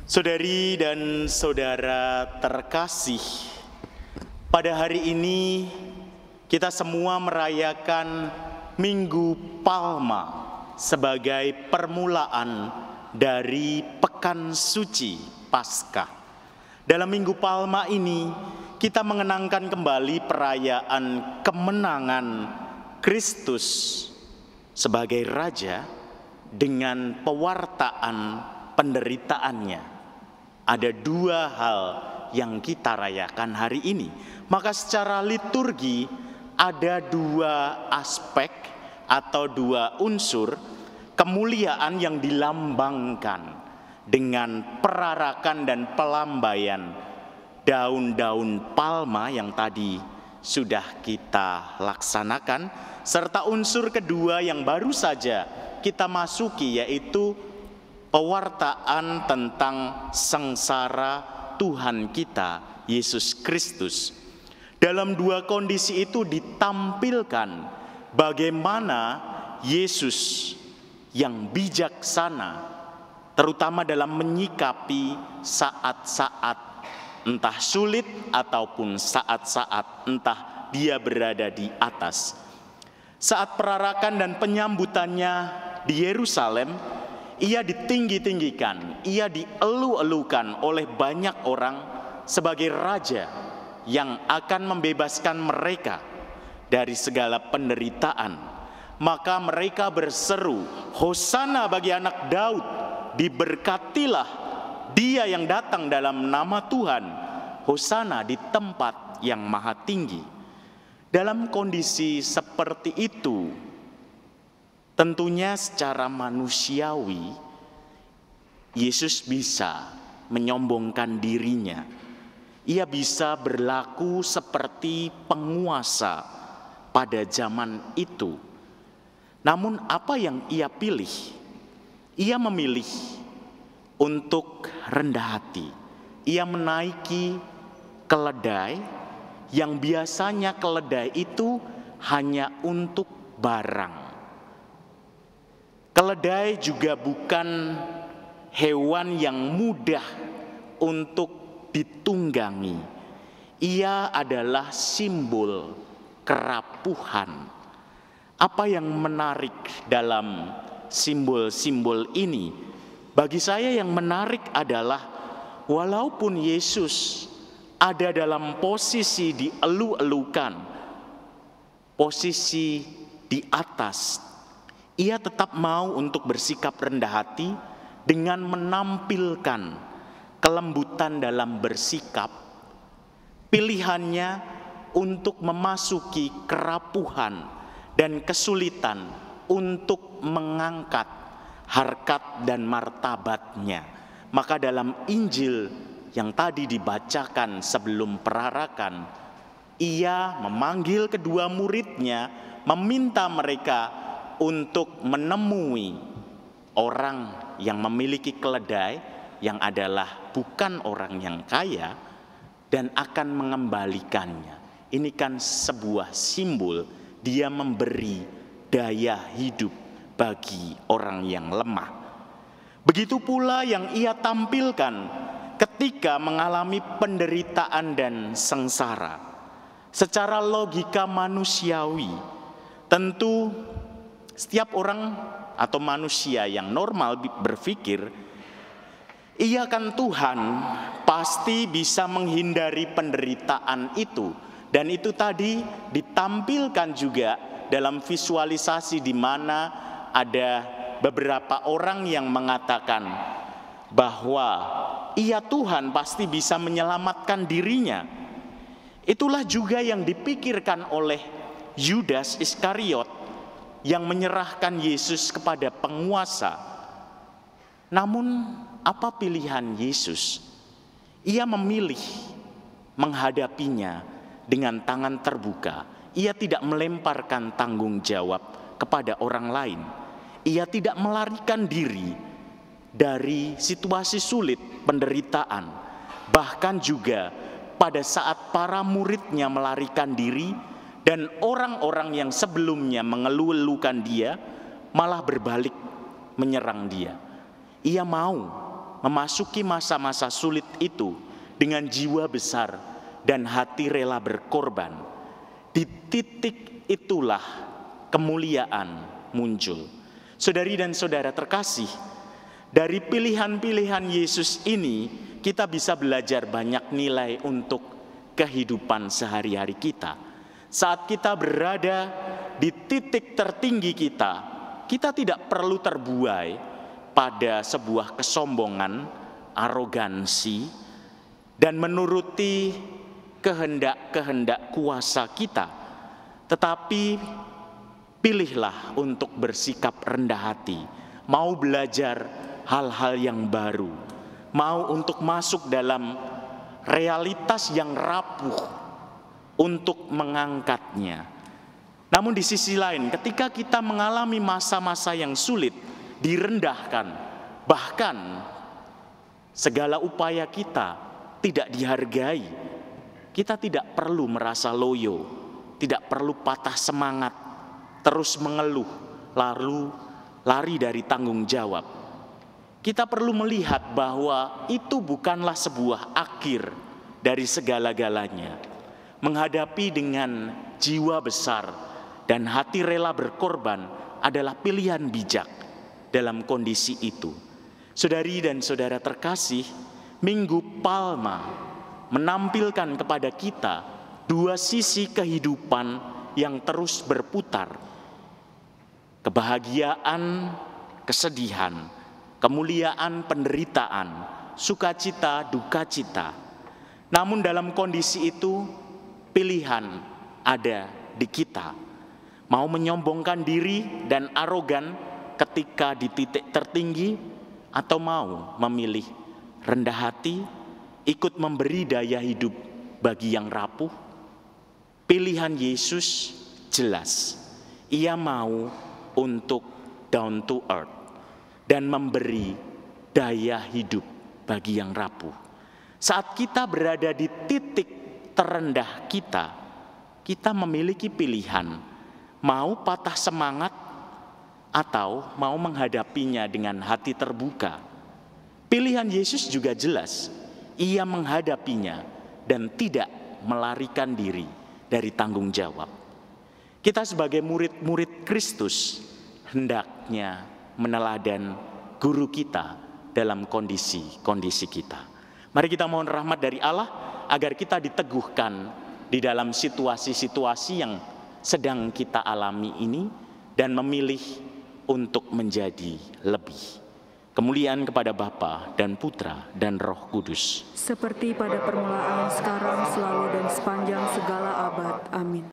Saudari dan saudara terkasih, pada hari ini kita semua merayakan Minggu Palma sebagai permulaan dari Pekan Suci Paskah. Dalam Minggu Palma ini kita mengenangkan kembali perayaan kemenangan Kristus sebagai Raja dengan pewartaan penderitaannya. Ada dua hal yang kita rayakan hari ini. Maka secara liturgi ada dua aspek atau dua unsur kemuliaan yang dilambangkan dengan perarakan dan pelambaian daun-daun palma yang tadi sudah kita laksanakan, serta unsur kedua yang baru saja kita masuki, yaitu pewartaan tentang sengsara Tuhan kita Yesus Kristus. Dalam dua kondisi itu ditampilkan bagaimana Yesus yang bijaksana, terutama dalam menyikapi saat-saat entah sulit ataupun saat-saat entah dia berada di atas. Saat perarakan dan penyambutannya di Yerusalem, ia ditinggi-tinggikan, ia dielu-elukan oleh banyak orang sebagai raja yang akan membebaskan mereka dari segala penderitaan. Maka mereka berseru, "Hosana bagi anak Daud, diberkatilah dia yang datang dalam nama Tuhan, Hosana di tempat yang maha tinggi." Dalam kondisi seperti itu, tentunya secara manusiawi, Yesus bisa menyombongkan dirinya. Ia bisa berlaku seperti penguasa pada zaman itu. Namun apa yang ia pilih? Ia memilih untuk rendah hati. Ia menaiki keledai yang biasanya keledai itu hanya untuk barang. Keledai juga bukan hewan yang mudah untuk ditunggangi. Ia adalah simbol kerapuhan. Apa yang menarik dalam simbol-simbol ini? Bagi saya yang menarik adalah walaupun Yesus ada dalam posisi dielu-elukan, posisi di atas, ia tetap mau untuk bersikap rendah hati dengan menampilkan kelembutan dalam bersikap. Pilihannya untuk memasuki kerapuhan dan kesulitan untuk mengangkat harkat dan martabatnya. Maka dalam Injil yang tadi dibacakan sebelum perarakan, ia memanggil kedua muridnya, meminta mereka untuk menemui orang yang memiliki keledai yang adalah bukan orang yang kaya dan akan mengembalikannya. Ini kan sebuah simbol dia memberi daya hidup bagi orang yang lemah. Begitu pula yang ia tampilkan ketika mengalami penderitaan dan sengsara. Secara logika manusiawi, tentu setiap orang atau manusia yang normal berpikir, iya kan Tuhan pasti bisa menghindari penderitaan itu. Dan itu tadi ditampilkan juga dalam visualisasi di mana ada beberapa orang yang mengatakan bahwa iya Tuhan pasti bisa menyelamatkan dirinya. Itulah juga yang dipikirkan oleh Yudas Iskariot yang menyerahkan Yesus kepada penguasa. Namun apa pilihan Yesus? Ia memilih menghadapinya dengan tangan terbuka. Ia tidak melemparkan tanggung jawab kepada orang lain. Ia tidak melarikan diri dari situasi sulit, penderitaan. Bahkan juga pada saat para muridnya melarikan diri, dan orang-orang yang sebelumnya mengeluh-elukan dia malah berbalik menyerang dia. Ia mau memasuki masa-masa sulit itu dengan jiwa besar dan hati rela berkorban. Di titik itulah kemuliaan muncul. Saudari dan saudara terkasih, dari pilihan-pilihan Yesus ini kita bisa belajar banyak nilai untuk kehidupan sehari-hari kita. Saat kita berada di titik tertinggi kita tidak perlu terbuai pada sebuah kesombongan, arogansi, dan menuruti kehendak-kehendak kuasa kita. Tetapi pilihlah untuk bersikap rendah hati, mau belajar hal-hal yang baru, mau untuk masuk dalam realitas yang rapuh untuk mengangkatnya. Namun di sisi lain, ketika kita mengalami masa-masa yang sulit, direndahkan, bahkan segala upaya kita tidak dihargai, kita tidak perlu merasa loyo, tidak perlu patah semangat, terus mengeluh, lalu lari dari tanggung jawab. Kita perlu melihat bahwa itu bukanlah sebuah akhir dari segala-galanya. Menghadapi dengan jiwa besar dan hati rela berkorban adalah pilihan bijak dalam kondisi itu. Saudari dan saudara terkasih, Minggu Palma menampilkan kepada kita dua sisi kehidupan yang terus berputar. Kebahagiaan, kesedihan, kemuliaan, penderitaan, sukacita, dukacita. Namun dalam kondisi itu pilihan ada di kita. Mau menyombongkan diri dan arogan ketika di titik tertinggi, atau mau memilih rendah hati, ikut memberi daya hidup bagi yang rapuh. Pilihan Yesus jelas. Ia mau untuk down to earth dan memberi daya hidup bagi yang rapuh. Saat kita berada di titik terendah kita memiliki pilihan, mau patah semangat atau mau menghadapinya dengan hati terbuka. Pilihan Yesus juga jelas, ia menghadapinya dan tidak melarikan diri dari tanggung jawab. Kita sebagai murid-murid Kristus hendaknya meneladan guru kita dalam kondisi-kondisi kita. Mari kita mohon rahmat dari Allah agar kita diteguhkan di dalam situasi-situasi yang sedang kita alami ini dan memilih untuk menjadi lebih. Kemuliaan kepada Bapa dan Putra dan Roh Kudus. Seperti pada permulaan, sekarang, selalu, dan sepanjang segala abad. Amin.